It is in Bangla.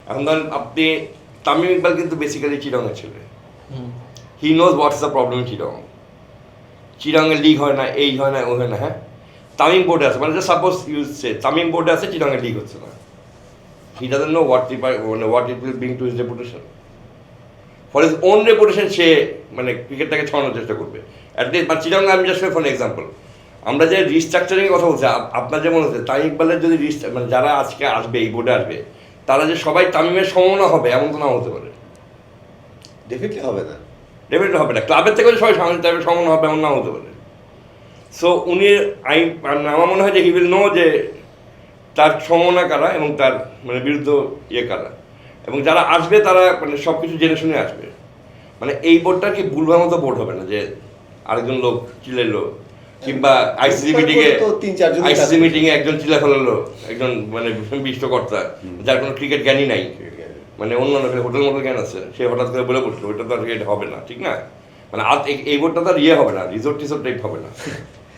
এখন ধরেন আপনি তামিম ইকবাল কিন্তু বেসিক্যালি চিরঙের ছেলে, he knows what's the problem Chirang. চিরঙের লিগ হয় না, এই হয় না, ওই হয় না। হ্যাঁ, তামিম বোর্ডে আছে, মানে সাপোজ ইউজ সে তামিম বোর্ডে আছে, চিরঙের লিগ হচ্ছে না। He doesn't know what it will bring to his reputation. For his own reputation সে মানে ক্রিকেটটাকে ছড়ানোর চেষ্টা করবে অ্যাটলিস্ট। মানে চিরং, আমি জাস্ট ফর এক্সাম্পল, আমরা যে রিস্ট্রাকচারিংয়ের কথা বলছি, আপনার যে মনে হচ্ছে তামিম ইকবালের যদি মানে যারা আজকে আসবে, এই বোর্ডে আসবে, তারা যে সবাই তামিমের সমমনা হবে এমন তো নাও হতে পারে। ডেফিনেটলি হবে না, ডেফিনেটলি হবে না। ক্লাবের থেকে সবাই তামিমের সমমনা হবে এমন নাও হতে পারে। সো উনি আমার মনে হয় যে হি উইল নো যে তার সমমনা কারা এবং তার মানে বিরুদ্ধ ইয়ে কারা, এবং যারা আসবে তারা মানে সব কিছু জেনে শুনে আসবে। মানে এই বোর্ডটা কি ভুলভার মতো বোর্ড হবে না যে আরেকজন লোক চিল্লাইলো, কিংবা আইসিসি মিটিংয়ে একজন চিল্লা ফেলালো, একজন মানে বিশ্বকর্তা যার কোনো ক্রিকেট জ্ঞানই নাই, মানে অন্য হোটেল মোটেল জ্ঞান আছে, সে হঠাৎ করে বলে বসলো, ওইটা তো আর হবে না, ঠিক না? মানে এই বোর্ডটা তো আর ইয়ে হবে না, রিসোর্ট টিসোর্ট টাইপ হবে না।